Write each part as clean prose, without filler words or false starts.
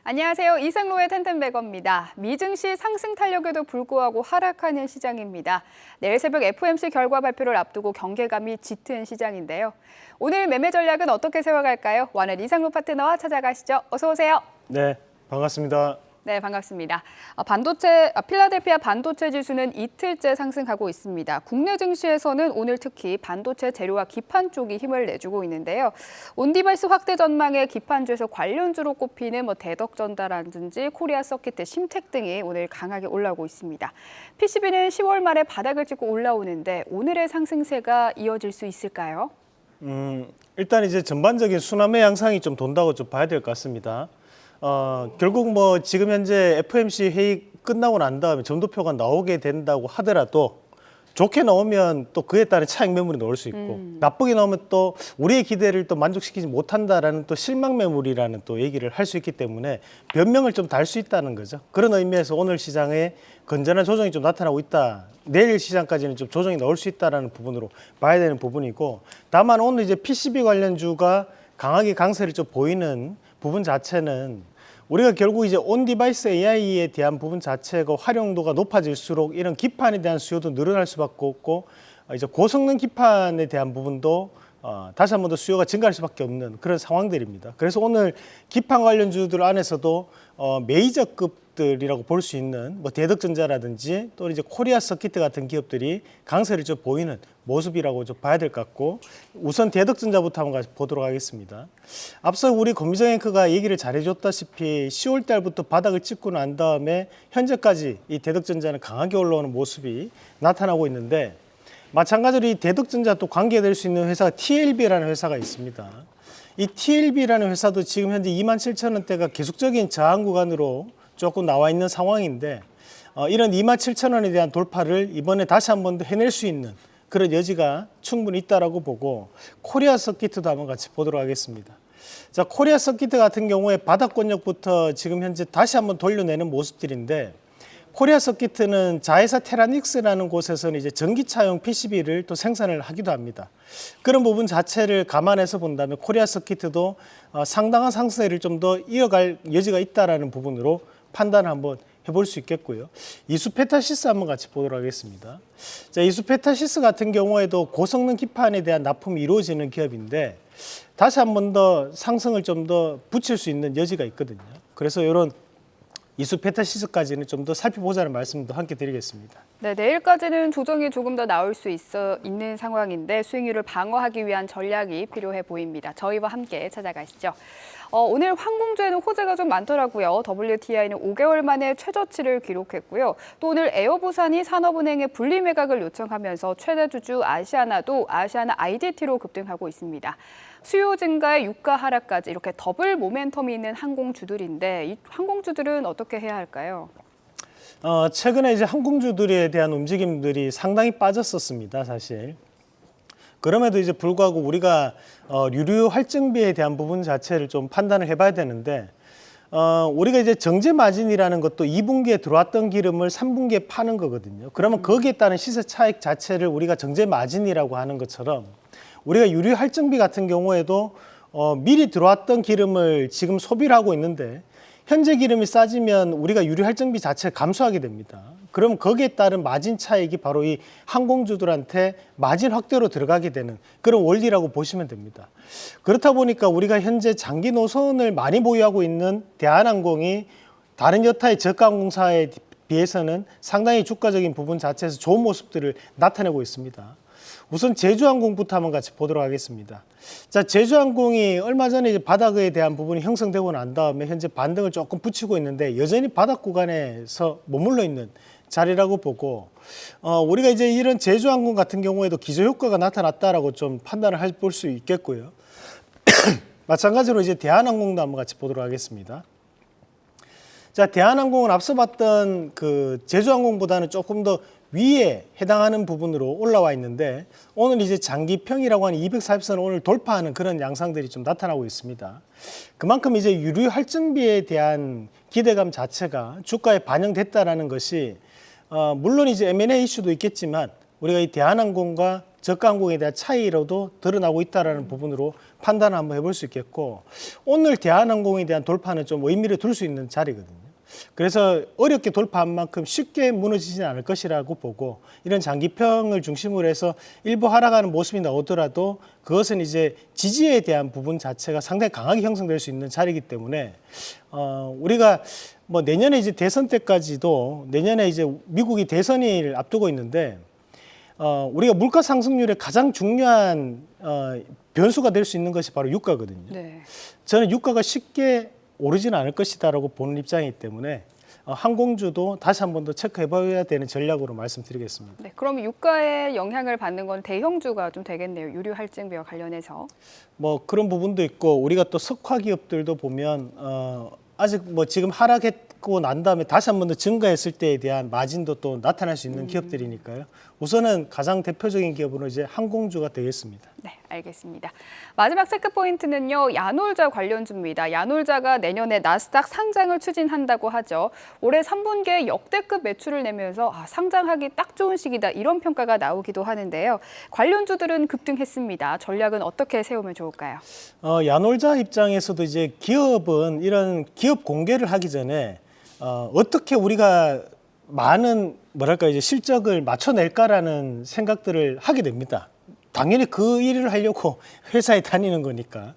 안녕하세요. 이상로의 텐텐베거입니다. 미증시 상승 탄력에도 불구하고 하락하는 시장입니다. 내일 새벽 FOMC 결과 발표를 앞두고 경계감이 짙은 시장인데요. 오늘 매매 전략은 어떻게 세워갈까요? 완은 이상로 파트너와 찾아가시죠. 어서 오세요. 네, 반갑습니다. 네, 반갑습니다. 필라델피아 반도체 지수는 이틀째 상승하고 있습니다. 국내 증시에서는 오늘 특히 반도체 재료와 기판 쪽이 힘을 내주고 있는데요. 온디바이스 확대 전망에 기판주에서 관련주로 꼽히는 대덕전자라든지 코리아 서킷, 심텍 등이 오늘 강하게 올라오고 있습니다. PCB는 10월 말에 바닥을 찍고 올라오는데 오늘의 상승세가 이어질 수 있을까요? 일단 이제 전반적인 순환매 양상이 좀 돈다고 좀 봐야 될 것 같습니다. 결국 지금 현재 FOMC 회의 끝나고 난 다음에 점도표가 나오게 된다고 하더라도 좋게 나오면 또 그에 따른 차익 매물이 나올 수 있고 나쁘게 나오면 또 우리의 기대를 또 만족시키지 못한다라는 또 실망 매물이라는 또 얘기를 할 수 있기 때문에 변명을 좀 달 수 있다는 거죠. 그런 의미에서 오늘 시장에 건전한 조정이 좀 나타나고 있다. 내일 시장까지는 좀 조정이 나올 수 있다라는 부분으로 봐야 되는 부분이고, 다만 오늘 이제 PCB 관련주가 강하게 강세를 좀 보이는 부분 자체는 우리가 결국 이제 온 디바이스 AI에 대한 부분 자체가 활용도가 높아질수록 이런 기판에 대한 수요도 늘어날 수밖에 없고, 이제 고성능 기판에 대한 부분도 다시 한 번 더 수요가 증가할 수밖에 없는 그런 상황들입니다. 그래서 오늘 기판 관련주들 안에서도 메이저급들이라고 볼 수 있는 대덕전자라든지 또 이제 코리아 서킷 같은 기업들이 강세를 좀 보이는 모습이라고 좀 봐야 될 것 같고, 우선 대덕전자부터 한번 보도록 하겠습니다. 앞서 우리 권미정 앵커가 얘기를 잘해줬다시피 10월 달부터 바닥을 찍고 난 다음에 현재까지 이 대덕전자는 강하게 올라오는 모습이 나타나고 있는데, 마찬가지로 이 대덕전자 또 관계될 수 있는 회사가 TLB라는 회사가 있습니다. 이 TLB라는 회사도 지금 현재 27,000원대가 계속적인 저항 구간으로 조금 나와 있는 상황인데, 이런 27,000원에 대한 돌파를 이번에 다시 한 번 더 해낼 수 있는 그런 여지가 충분히 있다라고 보고, 코리아 서킷도 한번 같이 보도록 하겠습니다. 자, 코리아 서킷 같은 경우에 바닥권역부터 지금 현재 다시 한번 돌려내는 모습들인데, 코리아 서킷은 자회사 테라닉스라는 곳에서는 이제 전기차용 PCB를 또 생산을 하기도 합니다. 그런 부분 자체를 감안해서 본다면 코리아 서킷도 상당한 상승세를 좀 더 이어갈 여지가 있다라는 부분으로 판단을 한번 해볼 수 있겠고요. 이수페타시스 한번 같이 보도록 하겠습니다. 자, 이수페타시스 같은 경우에도 고성능 기판에 대한 납품이 이루어지는 기업인데, 다시 한 번 더 상승을 좀 더 붙일 수 있는 여지가 있거든요. 그래서 이런 이수페타시스까지는 좀 더 살펴보자는 말씀도 함께 드리겠습니다. 네, 내일까지는 조정이 조금 더 나올 수 있는 상황인데 수익률을 방어하기 위한 전략이 필요해 보입니다. 저희와 함께 찾아가시죠. 오늘 항공주에는 호재가 좀 많더라고요. WTI는 5개월 만에 최저치를 기록했고요. 또 오늘 에어부산이 산업은행에 분리 매각을 요청하면서 최대 주주 아시아나도 아시아나 IDT로 급등하고 있습니다. 수요 증가에 유가 하락까지 이렇게 더블 모멘텀이 있는 항공주들인데, 이 항공주들은 어떻게 해야 할까요? 최근에 이제 항공주들에 대한 움직임들이 상당히 빠졌었습니다, 사실. 그럼에도 이제 불구하고 우리가 유류 할증비에 대한 부분 자체를 좀 판단을 해봐야 되는데, 우리가 이제 정제 마진이라는 것도 2분기에 들어왔던 기름을 3분기에 파는 거거든요. 그러면 거기에 따른 시세 차익 자체를 우리가 정제 마진이라고 하는 것처럼, 우리가 유류 할증비 같은 경우에도 미리 들어왔던 기름을 지금 소비를 하고 있는데, 현재 기름이 싸지면 우리가 유류 할증비 자체를 감소하게 됩니다. 그럼 거기에 따른 마진 차익이 바로 이 항공주들한테 마진 확대로 들어가게 되는 그런 원리라고 보시면 됩니다. 그렇다 보니까 우리가 현재 장기 노선을 많이 보유하고 있는 대한항공이 다른 여타의 저가 항공사에 비해서는 상당히 주가적인 부분 자체에서 좋은 모습들을 나타내고 있습니다. 우선 제주항공부터 한번 같이 보도록 하겠습니다. 자, 제주항공이 얼마 전에 이제 바닥에 대한 부분이 형성되고 난 다음에 현재 반등을 조금 붙이고 있는데, 여전히 바닥 구간에서 머물러 있는 자리라고 보고, 우리가 이제 이런 제주항공 같은 경우에도 기저효과가 나타났다라고 좀 판단을 볼 수 있겠고요. 마찬가지로 이제 대한항공도 한번 같이 보도록 하겠습니다. 자, 대한항공은 앞서 봤던 그 제주항공보다는 조금 더 위에 해당하는 부분으로 올라와 있는데, 오늘 이제 장기평이라고 하는 240선을 오늘 돌파하는 그런 양상들이 좀 나타나고 있습니다. 그만큼 이제 유류 할증비에 대한 기대감 자체가 주가에 반영됐다라는 것이, 물론 이제 M&A 이슈도 있겠지만 우리가 이 대한항공과 저가 항공에 대한 차이로도 드러나고 있다는 부분으로 판단을 한번 해볼 수 있겠고, 오늘 대한항공에 대한 돌파는 좀 의미를 둘 수 있는 자리거든요. 그래서 어렵게 돌파한 만큼 쉽게 무너지지는 않을 것이라고 보고, 이런 장기평을 중심으로 해서 일부 하락하는 모습이 나오더라도 그것은 이제 지지에 대한 부분 자체가 상당히 강하게 형성될 수 있는 자리이기 때문에 우리가 뭐 내년에 이제 대선 때까지도, 내년에 이제 미국이 대선을 앞두고 있는데 우리가 물가 상승률의 가장 중요한 변수가 될 수 있는 것이 바로 유가거든요. 네. 저는 유가가 쉽게 오르지는 않을 것이다라고 보는 입장이기 때문에 항공주도 다시 한 번 더 체크해봐야 되는 전략으로 말씀드리겠습니다. 네, 그럼 유가에 영향을 받는 건 대형주가 좀 되겠네요. 유류 할증비와 관련해서. 뭐 그런 부분도 있고, 우리가 또 석화 기업들도 보면 아직 뭐 지금 하락했고 난 다음에 다시 한 번 더 증가했을 때에 대한 마진도 또 나타날 수 있는 기업들이니까요. 우선은 가장 대표적인 기업으로 이제 항공주가 되겠습니다. 네, 알겠습니다. 마지막 체크 포인트는요, 야놀자 관련주입니다. 야놀자가 내년에 나스닥 상장을 추진한다고 하죠. 올해 3분기에 역대급 매출을 내면서 상장하기 딱 좋은 시기다, 이런 평가가 나오기도 하는데요. 관련주들은 급등했습니다. 전략은 어떻게 세우면 좋을까요? 야놀자 입장에서도 이제 기업은 이런 기업 공개를 하기 전에 어떻게 우리가 많은 뭐랄까 이제 실적을 맞춰낼까라는 생각들을 하게 됩니다. 당연히 그 일을 하려고 회사에 다니는 거니까.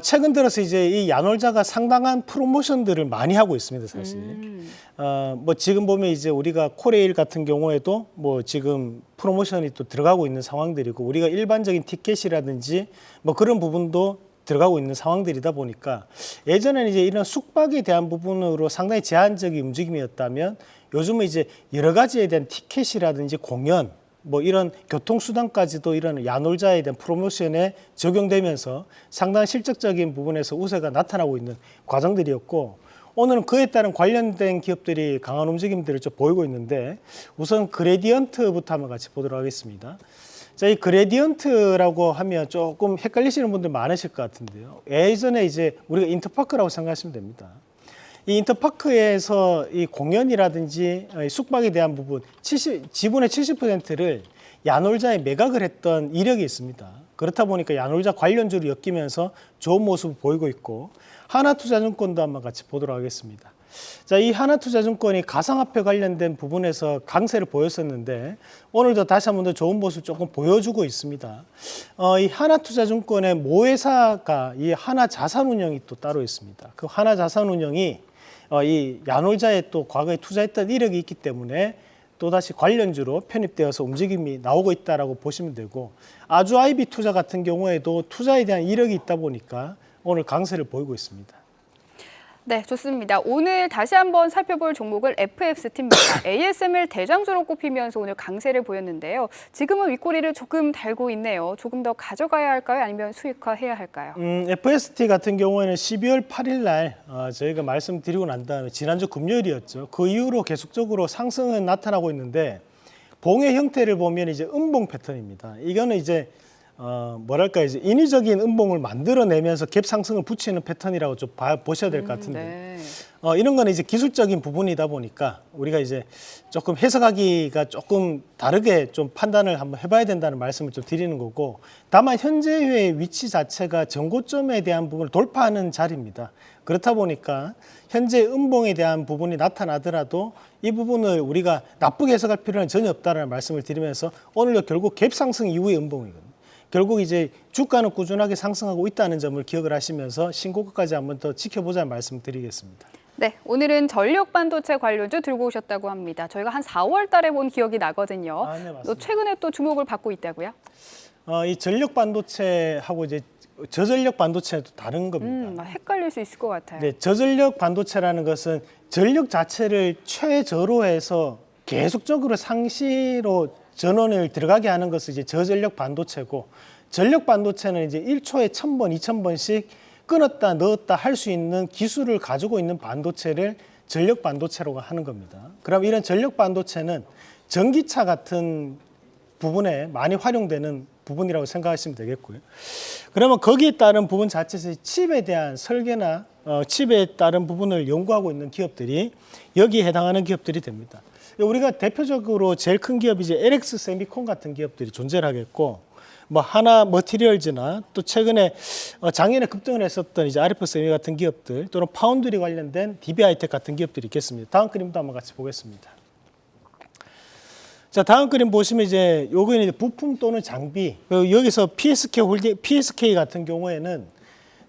최근 들어서 이제 이 야놀자가 상당한 프로모션들을 많이 하고 있습니다, 사실. 뭐 지금 보면 이제 우리가 코레일 같은 경우에도 뭐 지금 프로모션이 또 들어가고 있는 상황들이고, 우리가 일반적인 티켓이라든지 뭐 그런 부분도 들어가고 있는 상황들이다 보니까, 예전에는 이제 이런 숙박에 대한 부분으로 상당히 제한적인 움직임이었다면 요즘은 이제 여러 가지에 대한 티켓이라든지 공연, 뭐 이런 교통수단까지도 이런 야놀자에 대한 프로모션에 적용되면서 상당히 실적적인 부분에서 우세가 나타나고 있는 과정들이었고, 오늘은 그에 따른 관련된 기업들이 강한 움직임들을 좀 보이고 있는데, 우선 그레디언트부터 한번 같이 보도록 하겠습니다. 자, 이 그레디언트라고 하면 조금 헷갈리시는 분들 많으실 것 같은데요. 예전에 이제 우리가 인터파크라고 생각하시면 됩니다. 이 인터파크에서 이 공연이라든지 숙박에 대한 부분, 지분의 70%를 야놀자에 매각을 했던 이력이 있습니다. 그렇다 보니까 야놀자 관련주를 엮이면서 좋은 모습을 보이고 있고, 하나투자증권도 한번 같이 보도록 하겠습니다. 자, 이 하나투자증권이 가상화폐 관련된 부분에서 강세를 보였었는데 오늘도 다시 한 번 더 좋은 모습을 조금 보여주고 있습니다. 이 하나투자증권의 모회사가 이 하나자산운용이 또 따로 있습니다. 그 하나자산운용이 이 야놀자에 또 과거에 투자했던 이력이 있기 때문에 또다시 관련주로 편입되어서 움직임이 나오고 있다라고 보시면 되고, 아주아이비 투자 같은 경우에도 투자에 대한 이력이 있다 보니까 오늘 강세를 보이고 있습니다. 네, 좋습니다. 오늘 다시 한번 살펴볼 종목은 FXT입니다. ASML 대장주로 꼽히면서 오늘 강세를 보였는데요. 지금은 윗꼬리를 조금 달고 있네요. 조금 더 가져가야 할까요? 아니면 수익화해야 할까요? FST 같은 경우에는 12월 8일 날 저희가 말씀드리고 난 다음에 지난주 금요일이었죠. 그 이후로 계속적으로 상승은 나타나고 있는데, 봉의 형태를 보면 이제 음봉 패턴입니다. 이거는 이제 뭐랄까 이제 인위적인 음봉을 만들어내면서 갭 상승을 붙이는 패턴이라고 좀 보셔야 될 것 같은데, 네. 이런 거는 이제 기술적인 부분이다 보니까 우리가 이제 조금 해석하기가 조금 다르게 좀 판단을 한번 해봐야 된다는 말씀을 좀 드리는 거고, 다만 현재의 위치 자체가 전고점에 대한 부분을 돌파하는 자리입니다. 그렇다 보니까 현재 음봉에 대한 부분이 나타나더라도 이 부분을 우리가 나쁘게 해석할 필요는 전혀 없다는 말씀을 드리면서, 오늘도 결국 갭 상승 이후의 음봉이거든요. 결국 이제 주가는 꾸준하게 상승하고 있다는 점을 기억을 하시면서 신고가까지 한번 더 지켜보자는 말씀 드리겠습니다. 네, 오늘은 전력 반도체 관련주 들고 오셨다고 합니다. 저희가 한 4월 달에 본 기억이 나거든요. 네, 맞습니다. 또 최근에 또 주목을 받고 있다고요? 이 전력 반도체하고 이제 저전력 반도체도 다른 겁니다. 헷갈릴 수 있을 것 같아요. 네, 저전력 반도체라는 것은 전력 자체를 최저로 해서 계속적으로 상시로 전원을 들어가게 하는 것이 이제 저전력 반도체고, 전력 반도체는 이제 1초에 1000번, 2000번씩 끊었다 넣었다 할 수 있는 기술을 가지고 있는 반도체를 전력 반도체라고 하는 겁니다. 그럼 이런 전력 반도체는 전기차 같은 부분에 많이 활용되는 부분이라고 생각하시면 되겠고요. 그러면 거기에 따른 부분 자체에서 칩에 대한 설계나 칩에 따른 부분을 연구하고 있는 기업들이 여기에 해당하는 기업들이 됩니다. 우리가 대표적으로 제일 큰 기업이 이제 LX 세미콘 같은 기업들이 존재를 하겠고, 뭐 하나 머티리얼즈나 또 최근에 작년에 급등을 했었던 이제 RF 세미 같은 기업들, 또는 파운드리 관련된 DB하이텍 같은 기업들이 있겠습니다. 다음 그림도 한번 같이 보겠습니다. 자, 다음 그림 보시면 이제 요거는 이제 부품 또는 장비. 여기서 PSK 같은 경우에는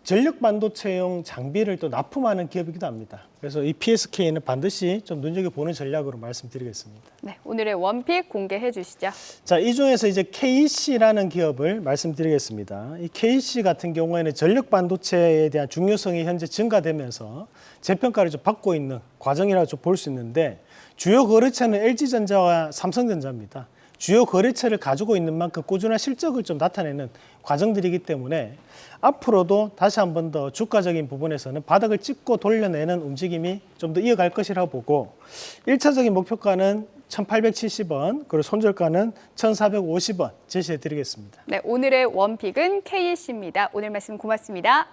전력 반도체용 장비를 또 납품하는 기업이기도 합니다. 그래서 이 PSK는 반드시 좀 눈여겨보는 전략으로 말씀드리겠습니다. 네, 오늘의 원픽 공개해 주시죠. 자, 이 중에서 이제 KC라는 기업을 말씀드리겠습니다. 이 KC 같은 경우에는 전력 반도체에 대한 중요성이 현재 증가되면서 재평가를 좀 받고 있는 과정이라고 좀 볼 수 있는데, 주요 거래처는 LG전자와 삼성전자입니다. 주요 거래처를 가지고 있는 만큼 꾸준한 실적을 좀 나타내는 과정들이기 때문에 앞으로도 다시 한 번 더 주가적인 부분에서는 바닥을 찍고 돌려내는 움직임이 좀 더 이어갈 것이라고 보고, 1차적인 목표가는 1,870원, 그리고 손절가는 1,450원 제시해 드리겠습니다. 네, 오늘의 원픽은 KC입니다. 오늘 말씀 고맙습니다.